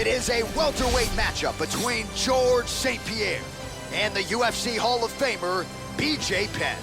It is a welterweight matchup between George St-Pierre and the UFC Hall of Famer, BJ Penn.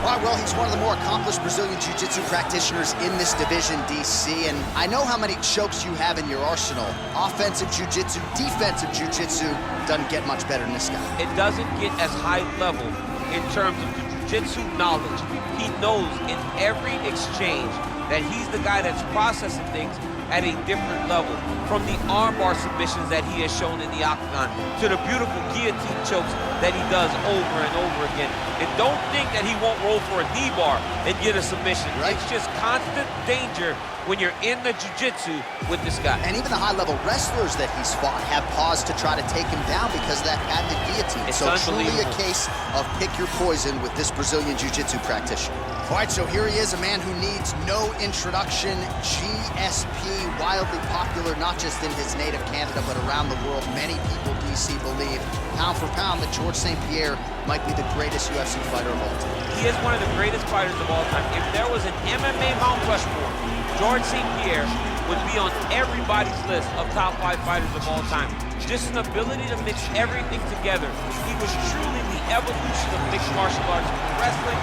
All right, well, he's one of the more accomplished Brazilian Jiu-Jitsu practitioners in this division, DC, and I know how many chokes you have in your arsenal. Offensive Jiu-Jitsu, defensive Jiu-Jitsu, doesn't get much better than this guy. It doesn't get as high level in terms of the Jiu-Jitsu knowledge. He knows in every exchange that he's the guy that's processing things at a different level. From the armbar submissions that he has shown in the octagon to the beautiful guillotine chokes that he does over and over again. And don't think that he won't roll for a knee bar and get a submission. Right. It's just constant danger when you're in the jiu-jitsu with this guy. And even the high-level wrestlers that he's fought have paused to try to take him down because of that patented guillotine. It's so truly a case of pick your poison with this Brazilian jiu-jitsu practitioner. All right, so here he is, a man who needs no introduction. GSP, wildly popular, not just in his native Canada, but around the world. Many people, DC, believe, pound for pound, that George St-Pierre might be the greatest UFC fighter of all time. He is one of the greatest fighters of all time. If there was an MMA Mount Rushmore, George St-Pierre would be on everybody's list of top 5 fighters of all time. Just an ability to mix everything together. He was truly the evolution of mixed martial arts, wrestling,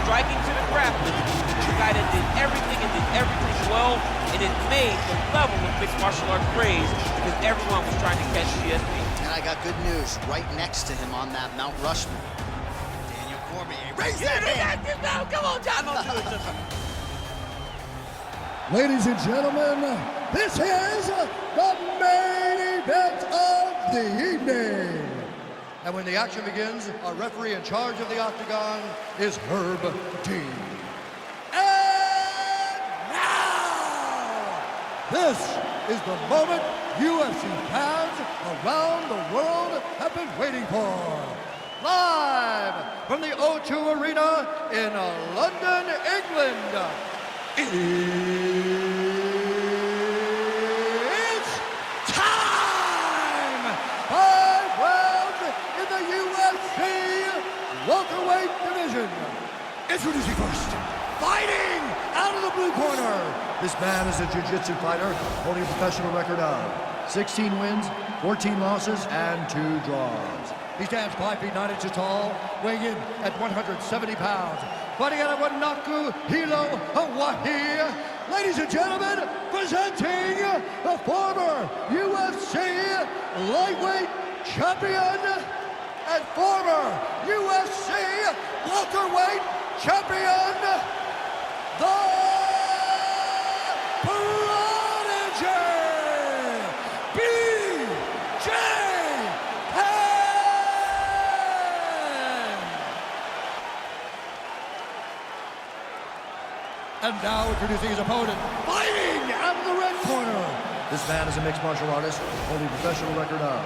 striking to the grappling. The guy that did everything and did everything well, and it made the level of mixed martial arts praise because everyone was trying to catch GSP. And I got good news right next to him on that Mount Rushmore. Daniel Cormier, raise that hand! No, come on, John, don't do it. Ladies and gentlemen, this is the main event of the evening. And when the action begins, our referee in charge of the octagon is Herb Dean. And now, this is the moment UFC fans around the world have been waiting for. Live from the O2 Arena in London, England. It's time! 5 rounds in the UFC welterweight division. Introducing first, fighting out of the blue corner. This man is a jiu-jitsu fighter holding a professional record of 16 wins, 14 losses, and 2 draws. He stands 5 feet 9 inches tall, weighing in at 170 pounds. Fighting out of Wanaku, Hilo, Hawaii. Ladies and gentlemen, presenting the former UFC lightweight champion and former UFC welterweight champion, the Prodigy, BJ Penn. And now introducing his opponent, fighting out of the red corner. This man is a mixed martial artist, holding a professional record of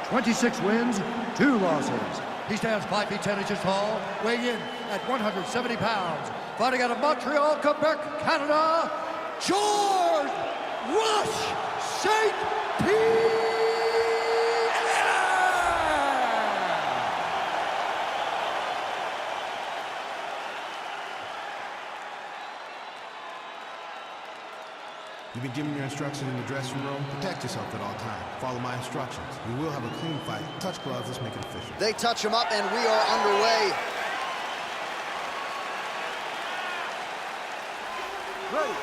26 wins, 2 losses. He stands 5 feet 10 inches tall, weighing in at 170 pounds. Fighting out of Montreal, Quebec, Canada, George Rush St-Pierre. You've been given your instructions in the dressing room. Protect yourself at all times. Follow my instructions. We will have a clean fight. Touch gloves, let's make it official. They touch him up and we are underway. Ready.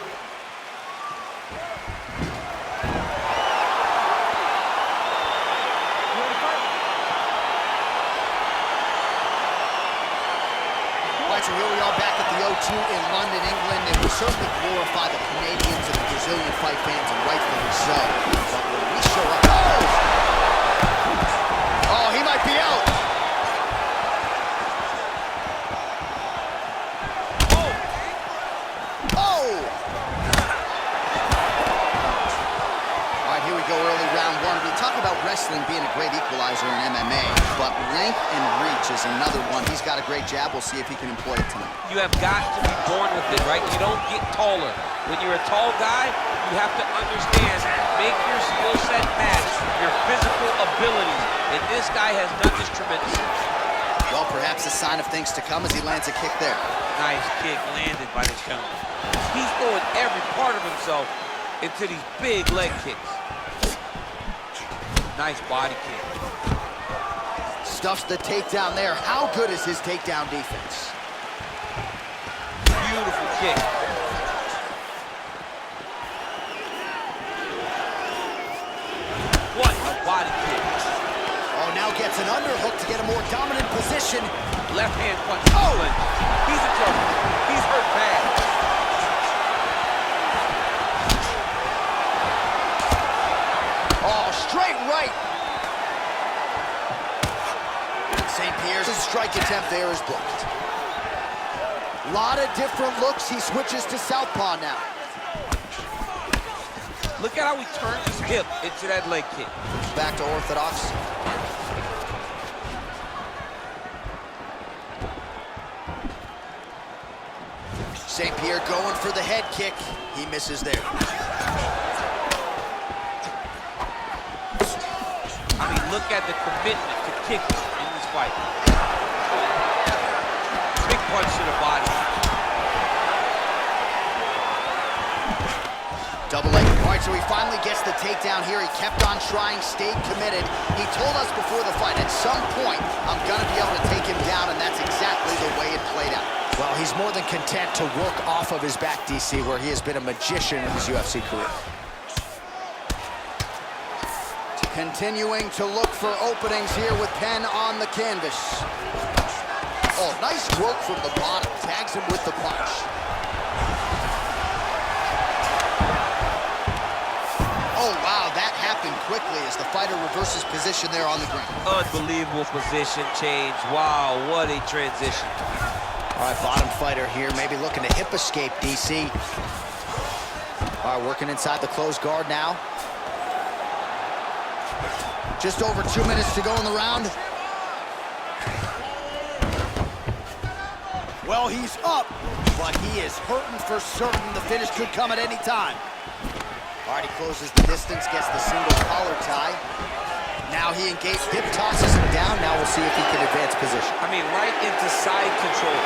So here we are back at the O2 in London, England, and we certainly glorify the Canadians and the Brazilian fight fans, and rightfully so. But when we show up, oh, he might be out. Oh! All right, here we go, early round 1. We talk about wrestling being a great equalizer in MMA, but length and reach is another one. He's got a great jab. We'll see if he can employ it tonight. You have got to be born with it, right? You don't get taller. When you're a tall guy, you have to understand make your skill set match your physical abilities. And this guy has done this tremendously. Well, perhaps a sign of things to come as he lands a kick there. Nice kick landed by this gentleman. He's throwing every part of himself into these big leg kicks. Nice body kick. Stuffs the takedown there. How good is his takedown defense? Beautiful kick. What a body kick. Oh, now gets an underhook to get a more dominant position. Left hand punch. Oh! He's in trouble. He's hurt bad. Oh, straight right. St-Pierre's strike attempt there is blocked. A lot of different looks. He switches to southpaw now. Look at how he turns his hip into that leg kick. Back to orthodox. St-Pierre going for the head kick. He misses there. I mean, look at the commitment to kicking in this fight. Big punch to the body. Double leg. All right, so he finally gets the takedown here. He kept on trying, stayed committed. He told us before the fight, at some point, I'm going to be able to take him down, and that's exactly the way it played out. Well, he's more than content to work off of his back, DC, where he has been a magician in his UFC career. Continuing to look for openings here with Penn on the canvas. Oh, nice work from the bottom. Tags him with the punch. Oh, wow, that happened quickly as the fighter reverses position there on the ground. Unbelievable position change. Wow, what a transition. All right, bottom fighter here, maybe looking to hip escape, DC. All right, working inside the closed guard now. Just over 2 minutes to go in the round. Well, he's up, but he is hurting for certain. The finish could come at any time. All right, he closes the distance, gets the single collar tie. Now he engages, hip tosses him down. Now we'll see if he can advance position. I mean, right into side control.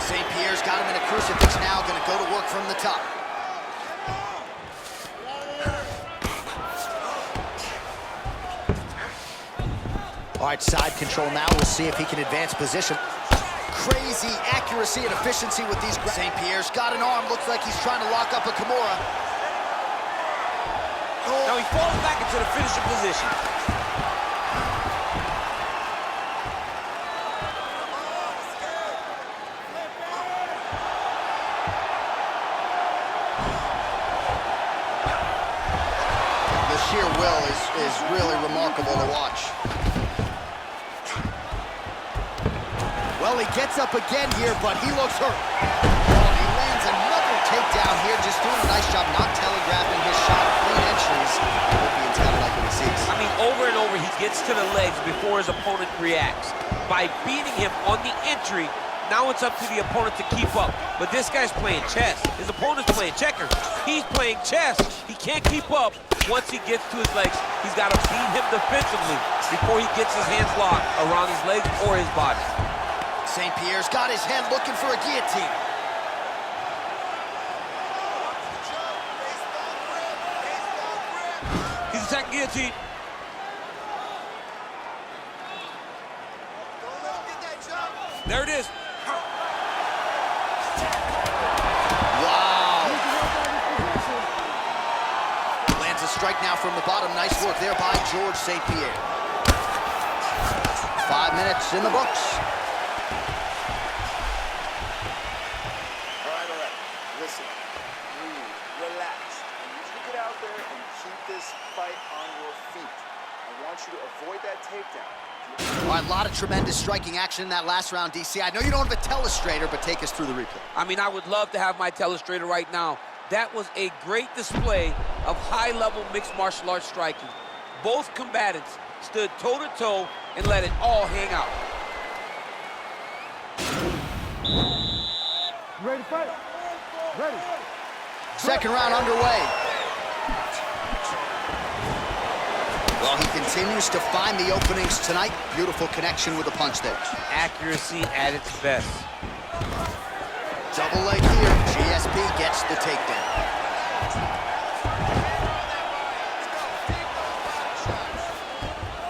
St-Pierre's got him in a crucifix now, gonna go to work from the top. All right, side control now. We'll see if he can advance position. Crazy accuracy and efficiency with these. St-Pierre's got an arm. Looks like he's trying to lock up a Kimura. Now he falls back into the finishing position. The sheer will is really remarkable to watch. Well, he gets up again here, but he looks hurt. Oh, he lands another takedown here, just doing a nice job not telegraphing his shot. Clean entries. Hope he entitled like what he sees. I mean, over and over, he gets to the legs before his opponent reacts. By beating him on the entry, now it's up to the opponent to keep up. But this guy's playing chess. His opponent's playing checkers. He's playing chess. He can't keep up. Once he gets to his legs, he's got to beat him defensively before he gets his hands locked around his legs or his body. St-Pierre's got his head looking for a guillotine. He's attacking guillotine. There it is. Wow. Lands a strike now from the bottom. Nice work there by George St-Pierre. 5 minutes in the books. All right. Listen, breathe, relax. I need you to get out there and keep this fight on your feet. I want you to avoid that takedown. All right, a lot of tremendous striking action in that last round, DC. I know you don't have a telestrator, but take us through the replay. I mean, I would love to have my telestrator right now. That was a great display of high-level mixed martial arts striking. Both combatants stood toe-to-toe and let it all hang out. You ready to fight? Ready. Second round underway. Well, he continues to find the openings tonight. Beautiful connection with the punch there. Accuracy at its best. Double leg here. GSP gets the takedown.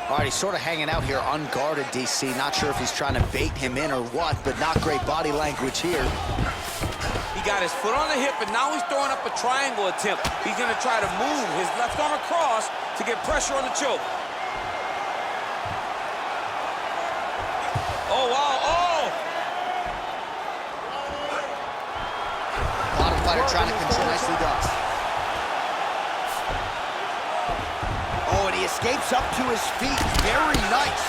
All right, he's sort of hanging out here unguarded, DC. Not sure if he's trying to bait him in or what, but not great body language here. He got his foot on the hip, and now he's throwing up a triangle attempt. He's going to try to move his left arm across to get pressure on the choke. Oh, wow, oh! Bottom fighter trying to control. Nicely done. Oh, and he escapes up to his feet. Very nice.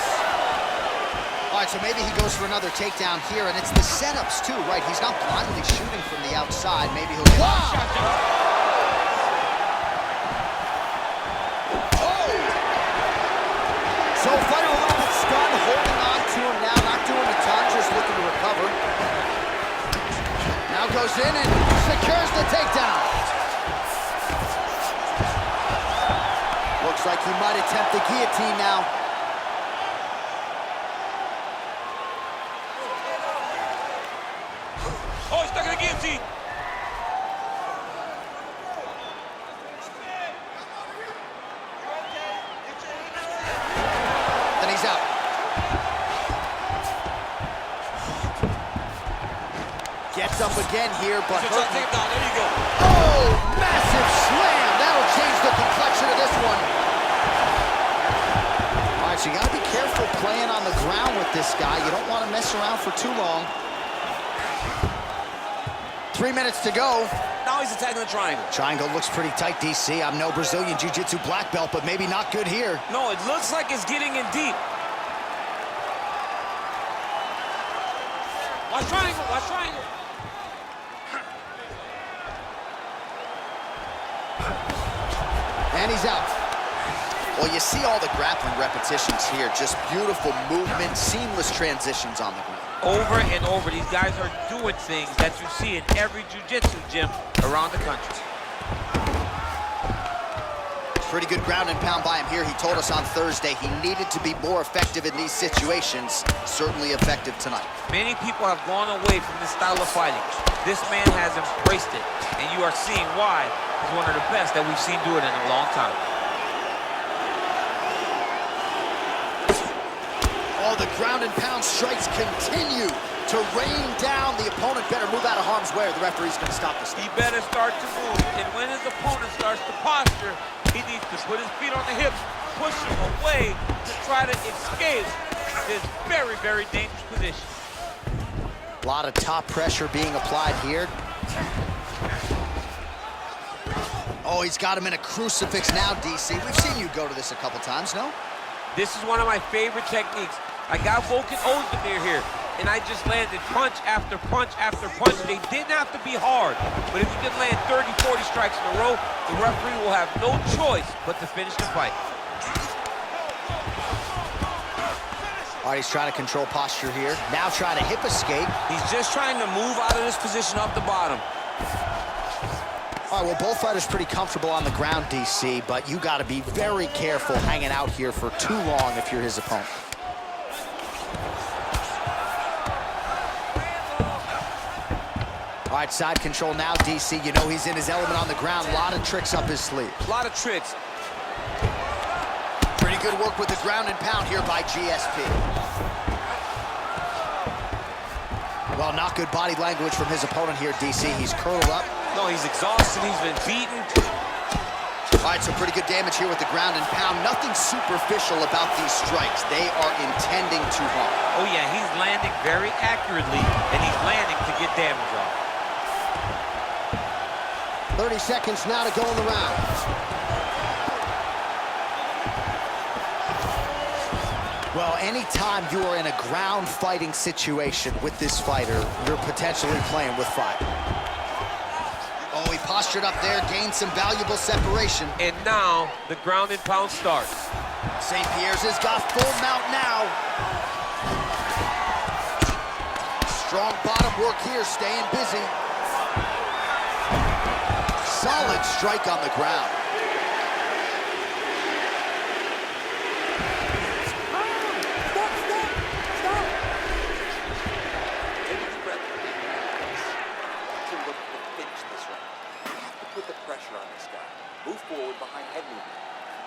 All right, so maybe he goes for another takedown here, and it's the setups, too, right? He's not blindly shooting from the outside. Maybe he'll get... Wow! So fighter a little bit stunned, holding on to him now, not doing a ton, just looking to recover. Now goes in and secures the takedown. Looks like he might attempt the guillotine now. Oh, he's stuck in the guillotine. Then he's out. Gets up again here, but... There you go. Oh, massive slam. That'll change the complexion of this one. All right, so you gotta be careful playing on the ground with this guy. You don't want to mess around for too long. 3 minutes to go. Now he's attacking the triangle. Triangle looks pretty tight, DC. I'm no Brazilian Jiu-Jitsu black belt, but maybe not good here. No, it looks like it's getting in deep. Watch triangle, watch triangle. And he's out. Well, you see all the grappling repetitions here. Just beautiful movement, seamless transitions on the ground. Over and over, these guys are doing things that you see in every jiu-jitsu gym around the country. Pretty good ground and pound by him here. He told us on Thursday he needed to be more effective in these situations. Certainly effective tonight. Many people have gone away from this style of fighting. This man has embraced it, and you are seeing why he's one of the best that we've seen do it in a long time. Oh, the ground and pound strikes continue to rain down. The opponent better move out of harm's way or the referee's going to stop this thing. He better start to move, and when his opponent starts to posture, he needs to put his feet on the hips, push him away to try to escape this very, very dangerous position. A lot of top pressure being applied here. Oh, he's got him in a crucifix now, DC. We've seen you go to this a couple times, no? This is one of my favorite techniques. I got Volkan Ozdemir here, and I just landed punch after punch after punch. They didn't have to be hard, but if you can land 30, 40 strikes in a row, the referee will have no choice but to finish the fight. All right, he's trying to control posture here. Now trying to hip escape. He's just trying to move out of this position off the bottom. All right, well, both fighters pretty comfortable on the ground, DC, but you got to be very careful hanging out here for too long if you're his opponent. All right, side control now, DC. You know he's in his element on the ground. A lot of tricks up his sleeve. A lot of tricks. Pretty good work with the ground and pound here by GSP. Well, not good body language from his opponent here, DC. He's curled up. No, he's exhausted. He's been beaten. All right, so pretty good damage here with the ground and pound. Nothing superficial about these strikes. They are intending to harm. Oh, yeah, he's landing very accurately, and he's landing to get damage off. 30 seconds now to go in the round. Well, anytime you are in a ground fighting situation with this fighter, you're potentially playing with fire. Oh, he postured up there, gained some valuable separation. And now, the ground and pound starts. St-Pierre's has got full mount now. Strong bottom work here, staying busy. Solid strike on the ground. Put the pressure on this guy. Move forward behind head movement.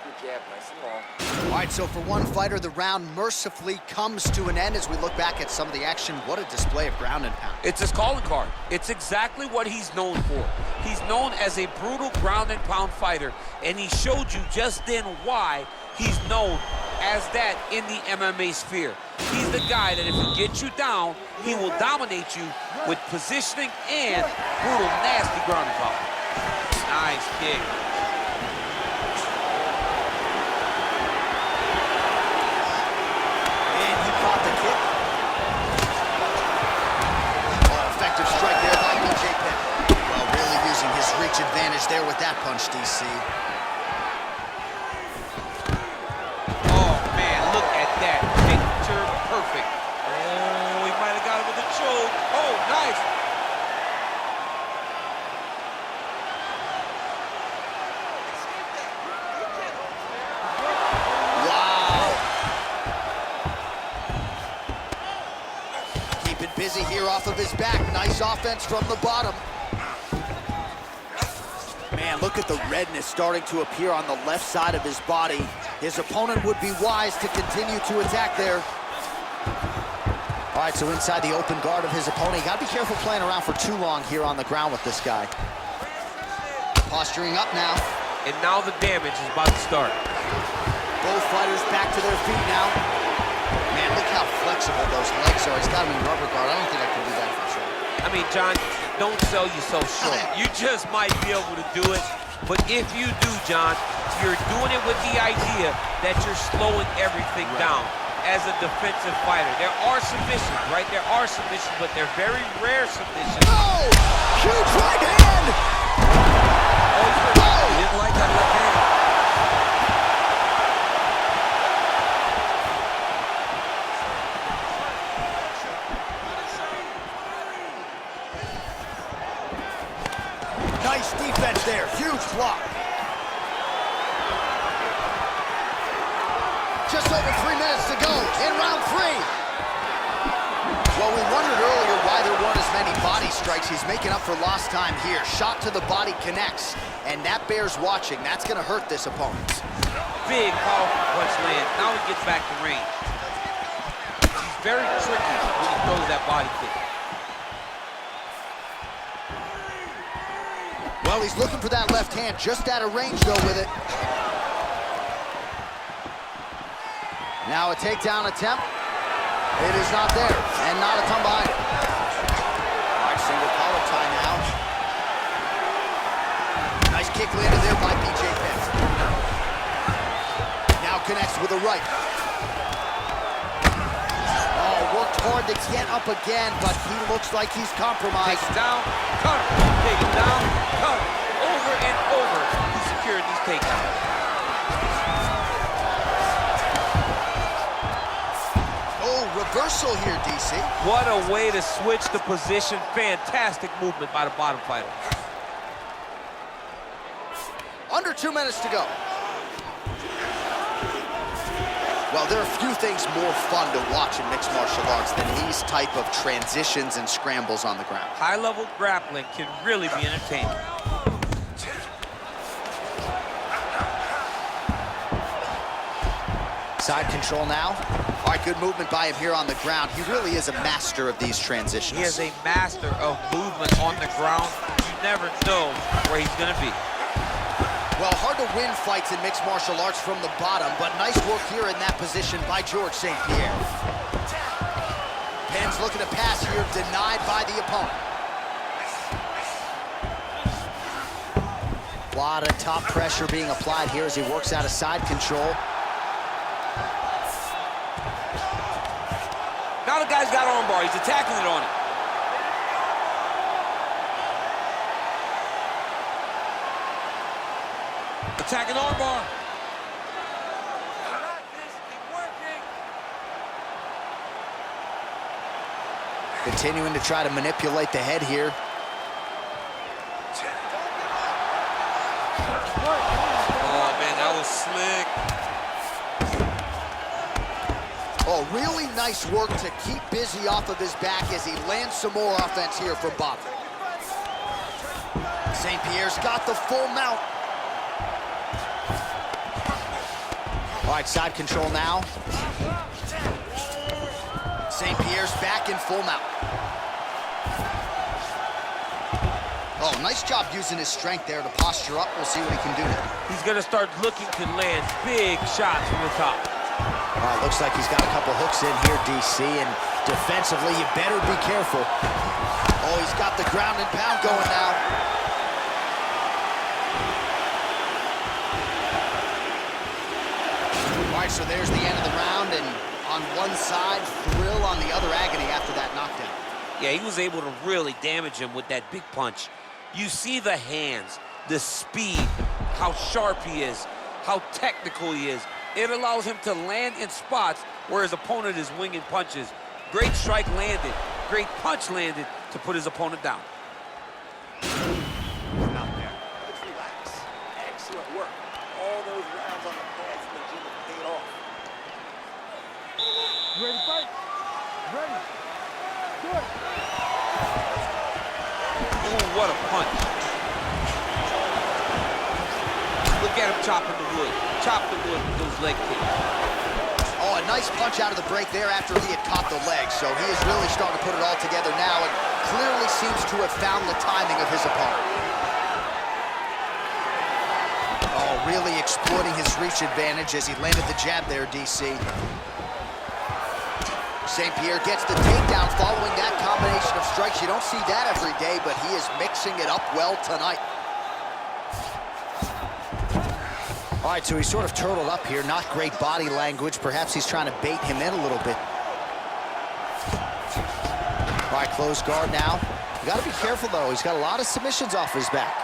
Keep your jab nice and long. All right, so for one fighter, the round mercifully comes to an end as we look back at some of the action. What a display of ground and pound. It's his calling card. It's exactly what he's known for. He's known as a brutal ground and pound fighter, and he showed you just then why he's known as that in the MMA sphere. He's the guy that if he gets you down, he will dominate you with positioning and brutal, nasty ground and pound. Nice kick. And he caught the kick. Oh, effective strike there by BJ Penn. Well, really using his reach advantage there with that punch, DC. Oh, man, look at that. Picture perfect. Oh, he might have got him with a choke. Oh, nice. Busy here off of his back. Nice offense from the bottom. Man, look at the redness starting to appear on the left side of his body. His opponent would be wise to continue to attack there. All right, so inside the open guard of his opponent. You gotta be careful playing around for too long here on the ground with this guy. Posturing up now. And now the damage is about to start. Both fighters back to their feet now. Man, look how flexible those legs are. He's got him in rubber guard. I don't think I can do that for sure. I mean, John, don't sell yourself short. You just might be able to do it. But if you do, John, you're doing it with the idea that you're slowing everything down as a defensive fighter. There are submissions, right? There are submissions, but they're very rare submissions. Oh! Huge right hand! Oh, he didn't like that left hand. Nice defense there. Huge block. Just over 3 minutes to go in round 3. Well, we wondered earlier why there weren't as many body strikes. He's making up for lost time here. Shot to the body connects, and that bears watching. That's going to hurt this opponent. Big, powerful punch lands. Now he gets back to range. He's very tricky when he throws that body kick. Well, he's looking for that left hand, just out of range, though, with it. Now a takedown attempt. It is not there, and not a come behind it. All right, single collar tie now. Nice kick landed there by BJ Penn. Now connects with a right. Oh, worked hard to get up again, but he looks like he's compromised. Takes it down, cutter. Take it down, cutter. Over and over, he secured these takedowns. Reversal here, DC. What a way to switch the position. Fantastic movement by the bottom fighter. Under 2 minutes to go. Well, there are few things more fun to watch in mixed martial arts than these type of transitions and scrambles on the ground. High-level grappling can really be entertaining. Side control now. All right, good movement by him here on the ground. He really is a master of these transitions. He is a master of movement on the ground. You never know where he's going to be. Well, hard to win fights in mixed martial arts from the bottom, but nice work here in that position by George St-Pierre. Penn's looking to pass here, denied by the opponent. A lot of top pressure being applied here as he works out of side control. Now the guy's got armbar. He's attacking it on it. Attacking armbar. Continuing to try to manipulate the head here. slick. Oh, really nice work to keep busy off of his back as he lands some more offense here from Bobby. St-Pierre's got the full mount. All right, side control now. St-Pierre's back in full mount. Oh, nice job using his strength there to posture up. We'll see what he can do now. He's gonna start looking to land big shots from the top. Looks like he's got a couple hooks in here, DC, and defensively, you better be careful. Oh, he's got the ground and pound going now. All right, so there's the end of the round, and on one side, thrill, on the other, agony after that knockdown. Yeah, he was able to really damage him with that big punch. You see the hands, the speed, how sharp he is, how technical he is. It allows him to land in spots where his opponent is winging punches. Great strike landed, great punch landed to put his opponent down. Not there. Let's relax. Excellent work. All those rounds on the pads in the gym have paid off. You ready to fight? Ready. Good. Ooh, what a punch. Look at him chopping the wood. Chop the wood with those leg kicks. Oh, a nice punch out of the break there after he had caught the leg. So he is really starting to put it all together now and clearly seems to have found the timing of his opponent. Oh, really exploiting his reach advantage as he landed the jab there, DC. St-Pierre gets the takedown following that combination of strikes. You don't see that every day, but he is mixing it up well tonight. All right, so he's sort of turtled up here. Not great body language. Perhaps he's trying to bait him in a little bit. All right, closed guard now. You got to be careful, though. He's got a lot of submissions off his back.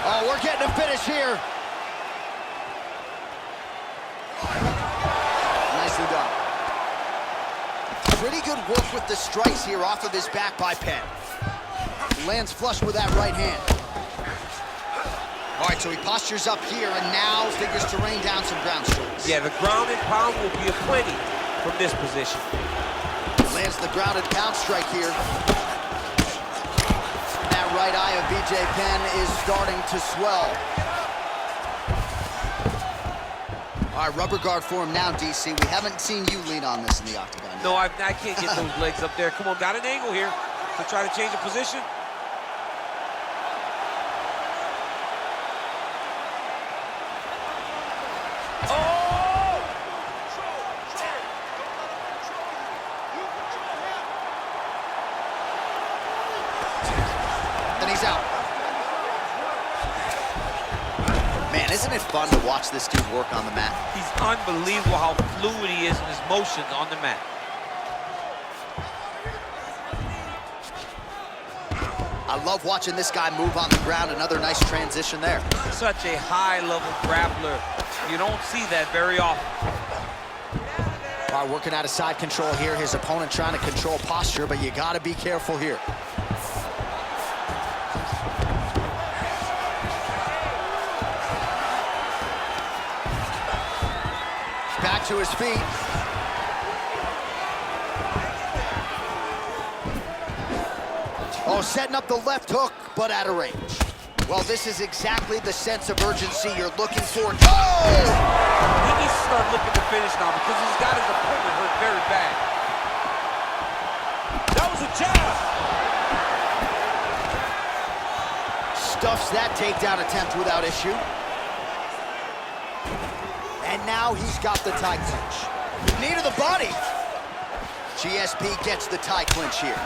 Oh, we're getting a finish here. Nicely done. Pretty good work with the strikes here off of his back by Penn. Lands flush with that right hand. All right, so he postures up here and now figures to rain down some ground strikes. Yeah, the ground and pound will be aplenty from this position. Lands the ground and pound strike here. That right eye of BJ Penn is starting to swell. All right, rubber guard for him now, DC. We haven't seen you lean on this in the octagon yet. No, I can't get those legs up there. Come on, got an angle here to try to change the position. Oh! Then he's out. Man, isn't it fun to watch this dude work on the mat? He's unbelievable how fluid he is in his motions on the mat. I love watching this guy move on the ground. Another nice transition there. Such a high-level grappler. You don't see that very often. All right, working out of side control here. His opponent trying to control posture, but you got to be careful here. Back to his feet. Oh, setting up the left hook, but out of range. Well, this is exactly the sense of urgency you're looking for. Oh! He needs to start looking to finish now because he's got his opponent hurt very bad. That was a jab. Stuffs that takedown attempt without issue. And now he's got the tie clinch. Knee to the body. GSP gets the tie clinch here.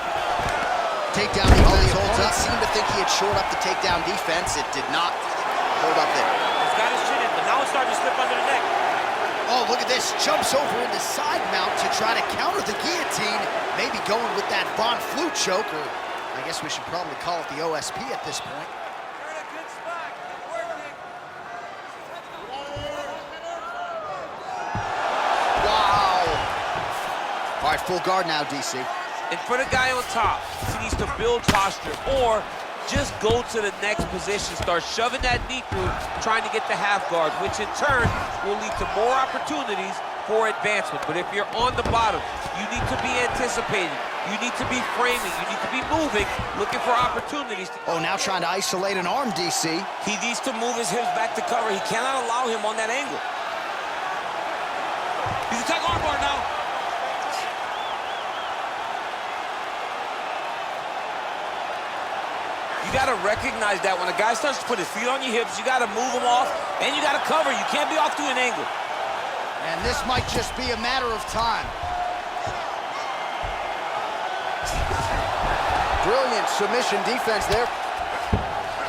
Takedown defense holds up. Seemed to think he had shored up the takedown defense. It did not hold up there. He's got his chin in, but now it's starting to slip under the neck. Oh, look at this. Jumps over into side mount to try to counter the guillotine. Maybe going with that Von Flue choke, or I guess we should probably call it the OSP at this point. You're in a good spot. Keep working. Wow. All right, full guard now, DC. And for the guy on top, he needs to build posture or just go to the next position, start shoving that knee through, trying to get the half guard, which in turn will lead to more opportunities for advancement. But if you're on the bottom, you need to be anticipating. You need to be framing. You need to be moving, looking for opportunities. Oh, now trying to isolate an arm, DC. He needs to move his hips back to cover. He cannot allow him on that angle. He's attacking armbar now. You got to recognize that when a guy starts to put his feet on your hips, you got to move him off, and you got to cover. You can't be off to an angle. And this might just be a matter of time. Brilliant submission defense there.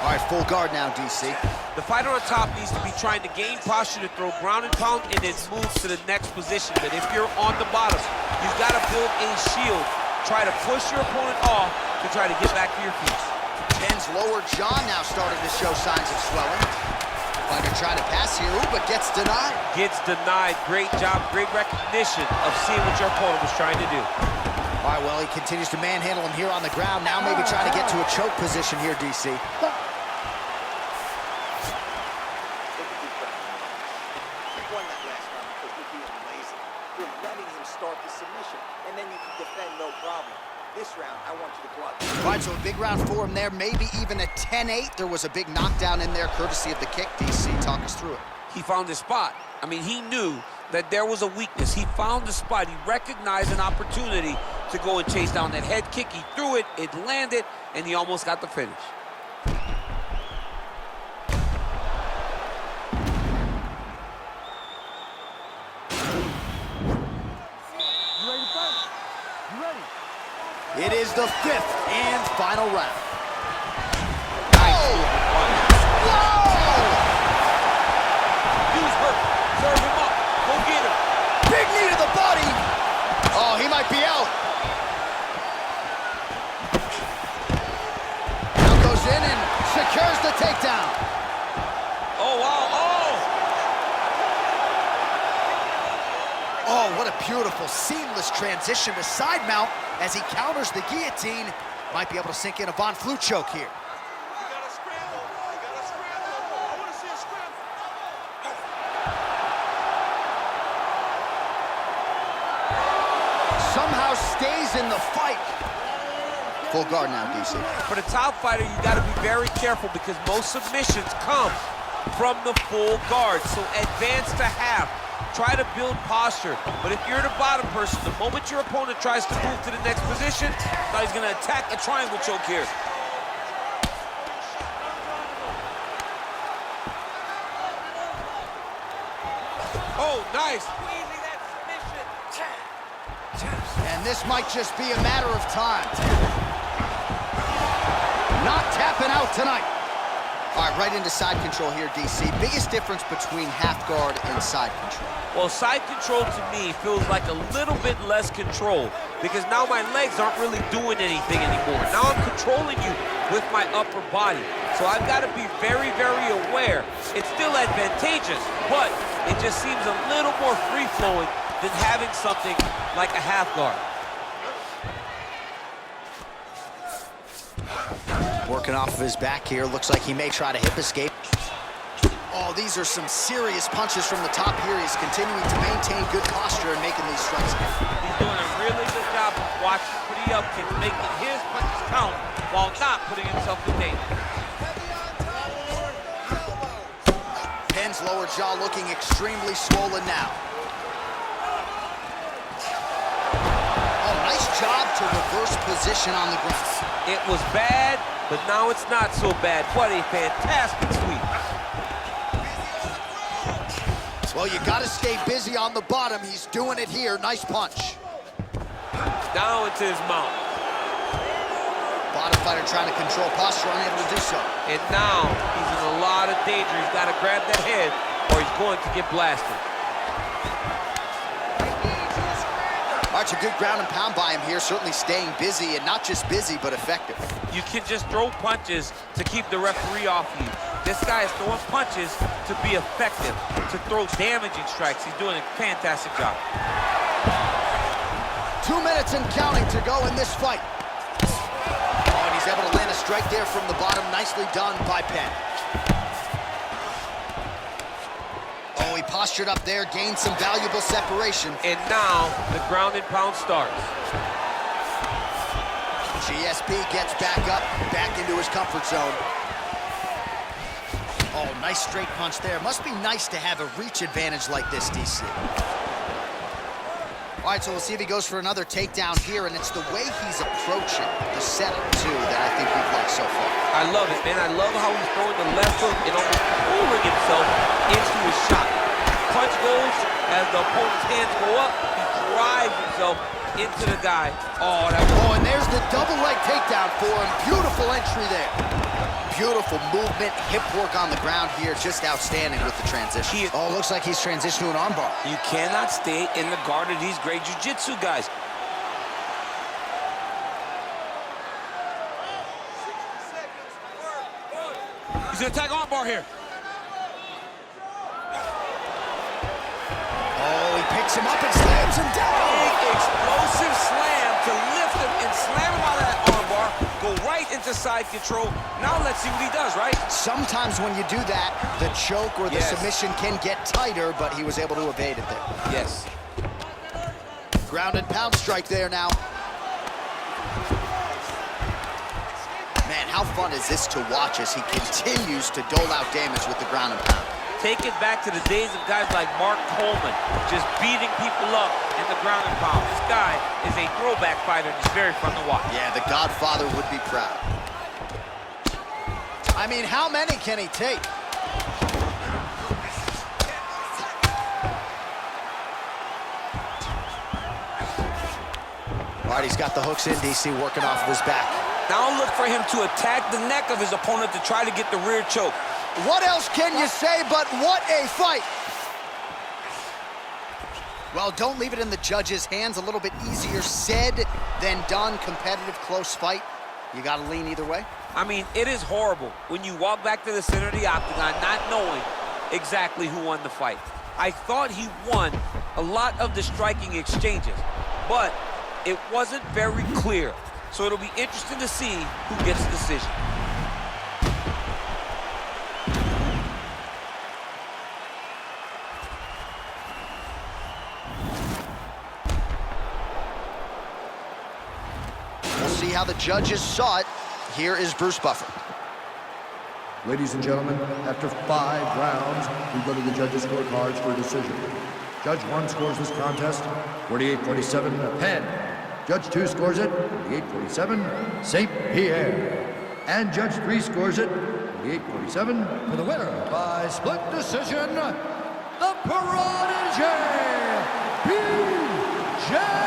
All right, full guard now, DC. The fighter on top needs to be trying to gain posture to throw ground and pound and then move to the next position. But if you're on the bottom, you've got to build a shield. Try to push your opponent off to try to get back to your feet. Penn's lower jaw now starting to show signs of swelling. Fighter trying to pass here, but gets denied. Gets denied. Great job, great recognition of seeing what your opponent was trying to do. All right, well, he continues to manhandle him here on the ground. Now maybe trying to get to a choke position here, DC. Take a deep breath. You won that last round because you're being lazy. You're letting him start the submission, and then you can defend no problem. This round, I want you to clutch. All right, so a big round for him there, maybe even a 10-8. There was a big knockdown in there, courtesy of the kick. DC, talk us through it. He found his spot. I mean, he knew that there was a weakness. He found the spot. He recognized an opportunity to go and chase down that head kick. He threw it, it landed, and he almost got the finish. It is the 5th and final round. Nice. Whoa! Dude's hurt. Serve him up. Go get him. Big knee to the body. Oh, he might be out. Now goes in and secures the takedown. Oh, wow. Oh, what a beautiful, seamless transition to side mount as he counters the guillotine. Might be able to sink in a Von Flue choke here. You gotta scramble. You gotta scramble. I want to see a scramble. Somehow stays in the fight. Full guard now, DC. For the top fighter, you got to be very careful because most submissions come from the full guard. So advance to half. Try to build posture. But if you're the bottom person, the moment your opponent tries to move to the next position, now he's going to attack a triangle choke here. Oh, nice. And this might just be a matter of time. Not tapping out tonight. All right, right into side control here, DC. Biggest difference between half guard and side control? Well, side control to me feels like a little bit less control because now my legs aren't really doing anything anymore. Now I'm controlling you with my upper body. So I've got to be very, very aware. It's still advantageous, but it just seems a little more free-flowing than having something like a half guard. Working off of his back here. Looks like he may try to hip escape. Oh, these are some serious punches from the top here. He's continuing to maintain good posture and making these strikes. He's doing a really good job of watching for the up kicks, making his punches count while not putting himself in danger. Penn's lower jaw looking extremely swollen now. Oh, nice job to reverse position on the ground. It was bad, but now it's not so bad. What a fantastic sweep. Well, you got to stay busy on the bottom. He's doing it here. Nice punch. Down into his mouth. Bottom fighter trying to control posture, unable to do so. And now he's in a lot of danger. He's got to grab that head or he's going to get blasted. Arch, a good ground and pound by him here, certainly staying busy, and not just busy, but effective. You can just throw punches to keep the referee off you. This guy is throwing punches to be effective, to throw damaging strikes. He's doing a fantastic job. 2 minutes and counting to go in this fight. Oh, and he's able to land a strike there from the bottom. Nicely done by Penn. Oh, he postured up there, gained some valuable separation. And now the ground and pound starts. GSP gets back up, back into his comfort zone. Oh, nice straight punch there. Must be nice to have a reach advantage like this, DC. All right, so we'll see if he goes for another takedown here, and it's the way he's approaching the setup, too, that I think we've liked so far. I love it, man. I love how he's throwing the left hook and almost pulling himself into his shot. Punch goes, as the opponent's hands go up, he drives himself into the guy. Oh, and there's the double leg takedown for him. Beautiful entry there. Beautiful movement, hip work on the ground here, just outstanding with the transition. Oh, looks like he's transitioned to an armbar. You cannot stay in the guard of these great jiu-jitsu guys. He's gonna attack armbar here. Oh, he picks him up and slams him down. Big explosive slam to lift him and slam him out of that armbar. Go right into side control. Now let's see what he does, right? Sometimes when you do that, the choke or the submission can get tighter, but he was able to evade it there. Yes. Ground and pound strike there now. Man, how fun is this to watch as he continues to dole out damage with the ground and pound. take it back to the days of guys like Mark Coleman, just beating people up in the ground and pound. This guy is a throwback fighter, and he's very fun to watch. Yeah, the Godfather would be proud. I mean, how many can he take? All right, he's got the hooks in, DC, working off of his back. Now look for him to attack the neck of his opponent to try to get the rear choke. What else can you say but what a fight? Well, don't leave it in the judges' hands. A little bit easier said than done. Competitive, close fight. You got to lean either way. I mean, it is horrible when you walk back to the center of the octagon not knowing exactly who won the fight. I thought he won a lot of the striking exchanges, but it wasn't very clear. So it'll be interesting to see who gets the decision. We'll see how the judges saw it. Here is Bruce Buffer. Ladies and gentlemen, after 5 rounds, we go to the judges' scorecards for a decision. Judge 1 scores this contest 48-47 Penn. Judge 2 scores it 48-47 St-Pierre. And Judge 3 scores it 48-47 for the winner by split decision, the Prodigy, BJ